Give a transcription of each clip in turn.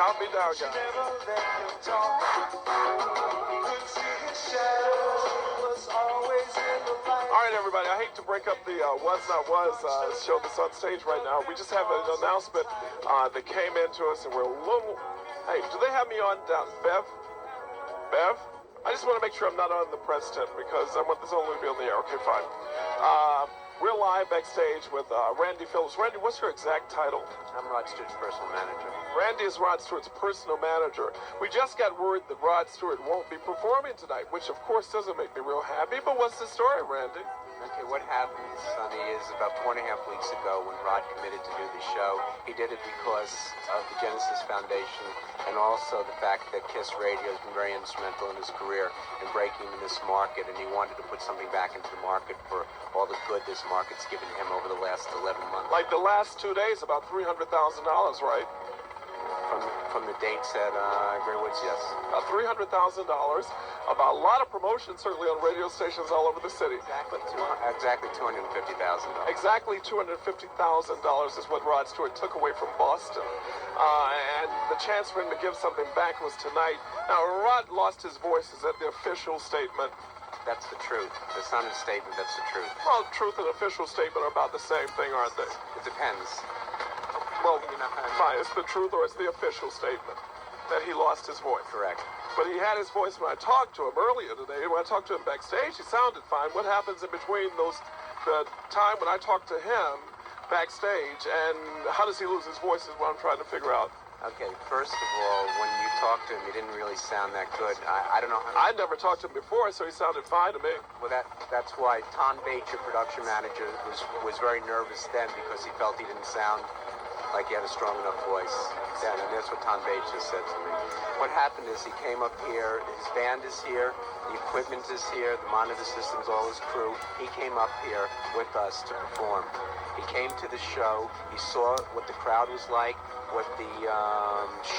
Count me down, guys. All right, everybody, I hate to break up the Was Not Was show that's on stage right now. We just have an announcement that came into us, and we're a little... Hey, do they have me on down? Bev? I just want to make sure I'm not on the press tent because I want this only to be on the air. Okay, fine. We're live backstage with Randy Phillips. Randy, what's your exact title? I'm Rod Stewart's personal manager. Randy is Rod Stewart's personal manager. We just got word that Rod Stewart won't be performing tonight, which of course doesn't make me real happy, but what's the story, Randy? Okay, what happened, Sonny, is about 4.5 weeks ago when Rod committed to do the show, he did it because of the Genesis Foundation and also the fact that KISS Radio has been very instrumental in his career in breaking in this market, and he wanted to put something back into the market for all the good this market's given him over the last 11 months. Like the last 2 days, about $300,000, right? From the dates at Greenwoods, yes. About $300,000, about a lot of promotion, certainly on radio stations all over the city. Exactly $250,000. Exactly $250,000 is what Rod Stewart took away from Boston. And the chance for him to give something back was tonight. Now, Rod lost his voice. Is that the official statement? That's the truth. It's not a statement, that's the truth. Well, truth and official statement are about the same thing, aren't they? It depends. Well, fine, it's the truth or it's the official statement that he lost his voice. Correct. But he had his voice when I talked to him earlier today. When I talked to him backstage, he sounded fine. What happens in between the time when I talked to him backstage and how does he lose his voice is what I'm trying to figure out. Okay, first of all, when you talked to him, he didn't really sound that good. I don't know. I'd never talked to him before, so he sounded fine to me. Well, that's why Tom Bates, your production manager, was very nervous then because he felt he didn't sound like he had a strong enough voice then, and that's what Tom Bates just said to me. What happened is he came up here, his band is here, the equipment is here, the monitor systems, all his crew. He came up here with us to perform. He came to the show, he saw what the crowd was like, what the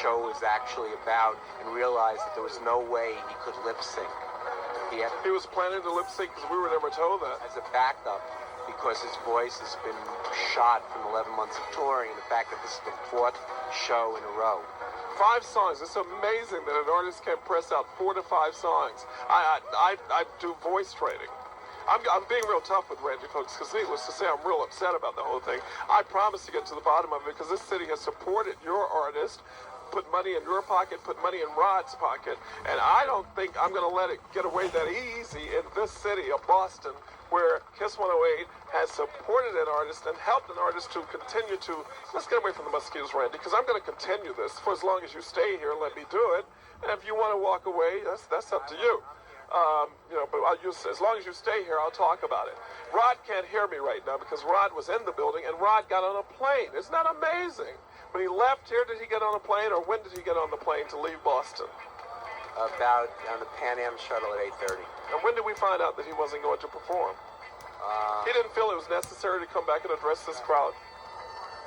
show was actually about, and realized that there was no way he could lip sync. He was planning to lip sync because we were never told that. As a backup, because his voice has been shot from 11 months of touring, and the fact that this is the 4th show in a row. 5 songs. It's amazing that an artist can press out 4 to 5 songs. I do voice training. I'm being real tough with Randy, folks, because needless to say, I'm real upset about the whole thing. I promise to get to the bottom of it because this city has supported your artist, put money in your pocket, put money in Rod's pocket, and I don't think I'm going to let it get away that easy in this city of Boston, where KISS-108 has supported an artist and helped an artist to continue to... Let's get away from the mosquitoes, Randy, because I'm going to continue this for as long as you stay here and let me do it. And if you want to walk away, that's up to you. But as long as you stay here, I'll talk about it. Rod can't hear me right now because Rod was in the building and Rod got on a plane. Isn't that amazing? When he left here, did he get on a plane, or when did he get on the plane to leave Boston? About on the Pan Am shuttle at 8:30. And when did we find out that he wasn't going to perform? He didn't feel it was necessary to come back and address this crowd?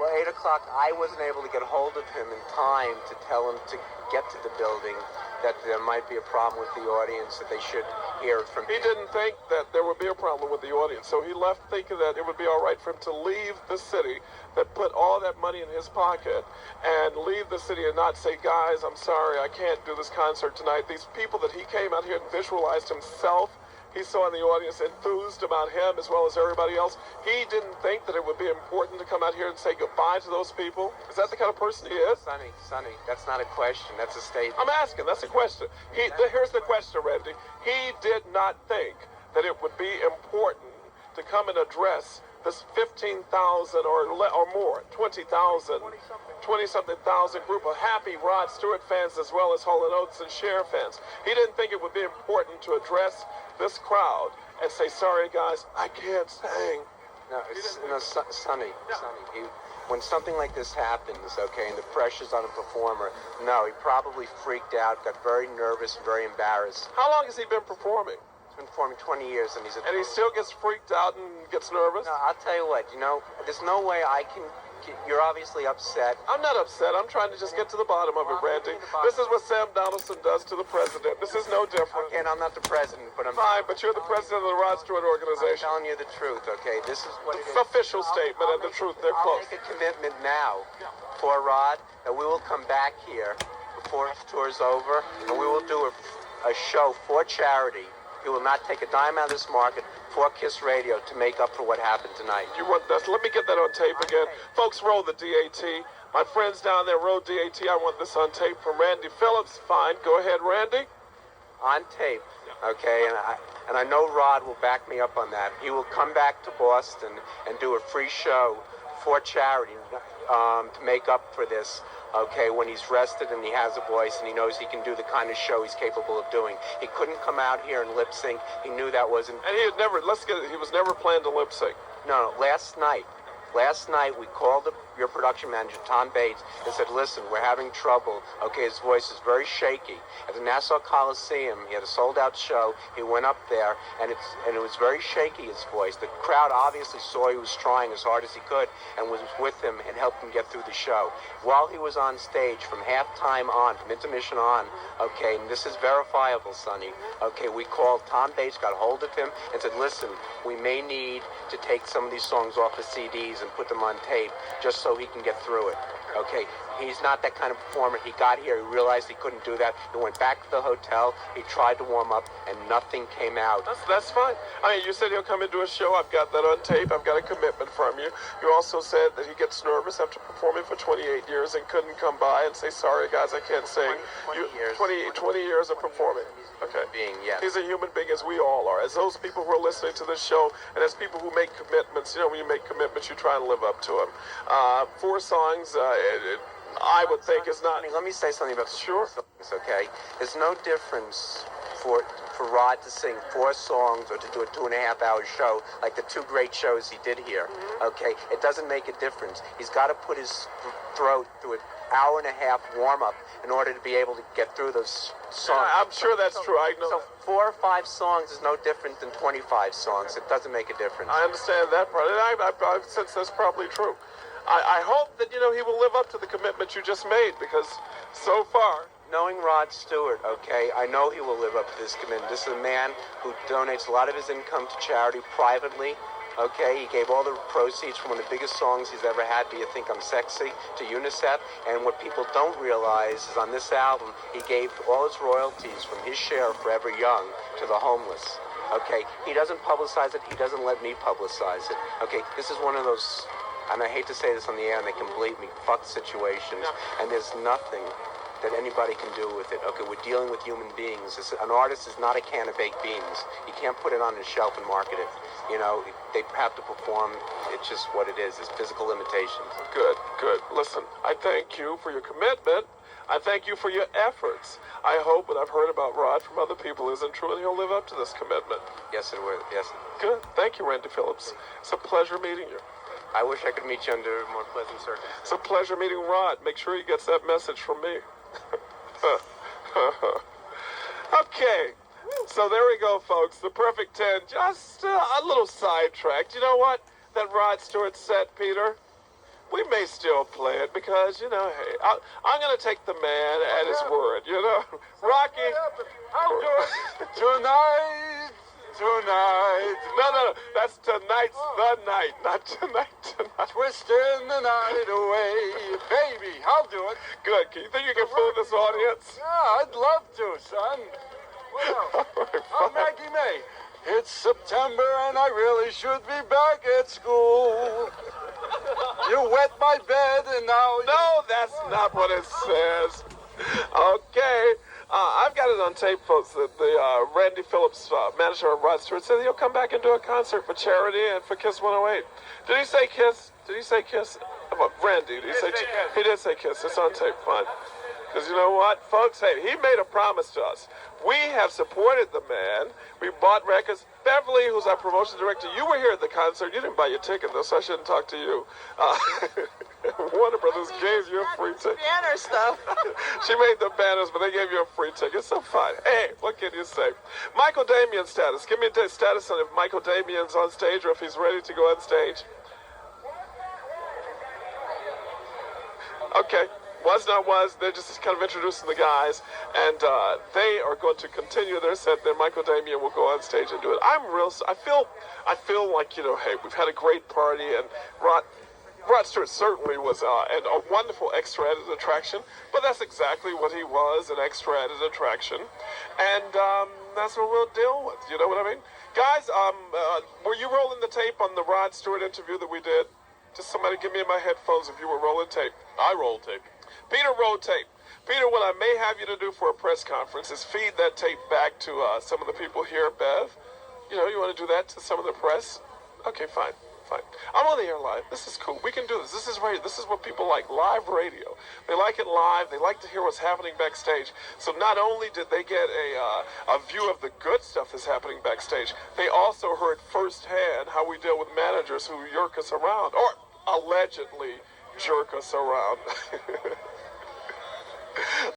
Well, 8 o'clock, I wasn't able to get hold of him in time to tell him to get to the building, that there might be a problem with the audience, that they should hear it from him. He didn't think that there would be a problem with the audience, so he left thinking that it would be all right for him to leave the city, that put all that money in his pocket, and leave the city and not say, guys, I'm sorry, I can't do this concert tonight. These people that he came out here and visualized himself, he saw in the audience, enthused about him as well as everybody else. He didn't think that it would be important to come out here and say goodbye to those people. Is that the kind of person he is? Sonny, that's not a question. That's a statement. I'm asking. That's a question. Here's the question, Randy. He did not think that it would be important to come and address this 15,000 or more, 20,000, 20-something thousand group of happy Rod Stewart fans as well as Hall & Oates and Cher fans. He didn't think it would be important to address this crowd and say, sorry guys, I can't sing. Sonny, when something like this happens, okay, and the pressure's on a performer, no, he probably freaked out, got very nervous, very embarrassed. How long has he been performing? He's been performing 20 years, and he still gets freaked out and gets nervous? No, I'll tell you what, there's no way I can you're obviously upset. I'm not upset. I'm trying to just get to the bottom of it, Randy. This is what Sam Donaldson does to the president. This is no different. Okay, and I'm not the president, but I'm... Fine, but you're the president of the Rod Stewart organization. I'm telling you the truth, okay? This is what it is. Official statement and the truth. They're close. I'll make a commitment now for Rod that we will come back here before the tour's over, and we will do a show for charity. He will not take a dime out of this market for KISS Radio to make up for what happened tonight. You want that? Let me get that on tape again. Folks, roll the DAT. My friends down there, roll DAT. I want this on tape from Randy Phillips. Fine. Go ahead, Randy. On tape, okay? And I know Rod will back me up on that. He will come back to Boston and do a free show for charity to make up for this. Okay, when he's rested and he has a voice and he knows he can do the kind of show he's capable of doing. He couldn't come out here and lip sync. He knew that wasn't... And he had never, he was never planned to lip sync. No, last night we called your production manager, Tom Bates, and said, listen, we're having trouble. Okay, his voice is very shaky. At the Nassau Coliseum, he had a sold-out show. He went up there, and it was very shaky, his voice. The crowd obviously saw he was trying as hard as he could and was with him and helped him get through the show. While he was on stage, from halftime on, from intermission on, okay, and this is verifiable, Sonny, okay, we called Tom Bates, got hold of him, and said, listen, we may need to take some of these songs off the CDs and put them on tape just so he can get through it. Okay, he's not that kind of performer. He got here, he realized he couldn't do that. He went back to the hotel, he tried to warm up, and nothing came out. That's fine. I mean, you said he'll come into a show. I've got that on tape. I've got a commitment from you. You also said that he gets nervous after performing for 28 years and couldn't come by and say, sorry, guys, I can't sing. 20 years of performing. Okay. Yes. He's a human being, as we all are. As those people who are listening to this show, and as people who make commitments, you know, when you make commitments, you try and live up to them. 4 songs, I would think is not... Let me say something about the Sure. songs, okay? There's no difference for Rod to sing 4 songs or to do a 2.5-hour show like the 2 great shows he did here, okay? It doesn't make a difference. He's got to put his throat through an hour-and-a-half warm-up in order to be able to get through those songs. I'm sure that's true. I know. So 4 or 5 songs is no different than 25 songs. It doesn't make a difference. I understand that part, and I sense that's probably true. I hope that, you know, he will live up to the commitment you just made, because so far... Knowing Rod Stewart, okay, I know he will live up to this commitment. This is a man who donates a lot of his income to charity privately. Okay, he gave all the proceeds from one of the biggest songs he's ever had, Do You Think I'm Sexy, to UNICEF. And what people don't realize is on this album, he gave all his royalties from his share of Forever Young to the homeless. Okay, he doesn't publicize it. He doesn't let me publicize it. Okay, this is one of those, and I hate to say this on the air, and they can bleep me, fuck situations. And there's nothing that anybody can do with it. Okay, we're dealing with human beings. An artist is not a can of baked beans. You can't put it on a shelf and market it. You know, they have to perform. It's just what it is. It's physical limitations. Good, good. Listen, I thank you for your commitment. I thank you for your efforts. I hope what I've heard about Rod from other people isn't true, and he'll live up to this commitment. Yes, it will. Yes. Good. Thank you, Randy Phillips. It's a pleasure meeting you. I wish I could meet you under more pleasant circumstances. It's a pleasure meeting Rod. Make sure he gets that message from me. Okay, so there we go, folks. The Perfect 10, just a little sidetracked. You know what? That Rod Stewart set, Peter, we may still play it because, you know, hey, I'm going to take the man at his word, you know. Rocky. I'll do it tonight. No. That's tonight's the night, not tonight. Twisting the night away. Baby, I'll do it. Good. You think you can fool this audience? Yeah, I'd love to, son. Well, I'm Maggie May. It's September and I really should be back at school. You wet my bed and now... No, that's not what it says. Okay. I've got it on tape, folks, that the Randy Phillips, manager of Rod Stewart, said he'll come back and do a concert for charity and for KISS-108. Did he say KISS? Did he say KISS? What, Randy, did he say KISS? He did say KISS. It's on tape. Fine. Because you know what, folks? Hey, he made a promise to us. We have supported the man. We bought records. Beverly, who's our promotion director, you were here at the concert. You didn't buy your ticket, though, so I shouldn't talk to you. Warner Brothers gave you a free ticket. Banner stuff. She made the banners, but they gave you a free ticket. So fine. Hey, what can you say? Michael Damian's status. Give me a status on if Michael Damian's on stage or if he's ready to go on stage. Okay. Was not was. They're just kind of introducing the guys, and they are going to continue their set. Then Michael Damian will go on stage and do it. I feel like, hey, we've had a great party, and Rod Stewart certainly was a wonderful extra added attraction, but that's exactly what he was, an extra added attraction, and that's what we'll deal with. You know what I mean? Guys, were you rolling the tape on the Rod Stewart interview that we did? Just somebody give me my headphones if you were rolling tape. I roll tape. Peter, roll tape. Peter, what I may have you to do for a press conference is feed that tape back to some of the people here, Bev. You want to do that to some of the press? Okay, fine. I'm on the air live. This is cool. We can do this. This is radio. This is what people like, live radio. They like it live. They like to hear what's happening backstage. So not only did they get a view of the good stuff that's happening backstage, they also heard firsthand how we deal with managers who yerk us around, or allegedly jerk us around.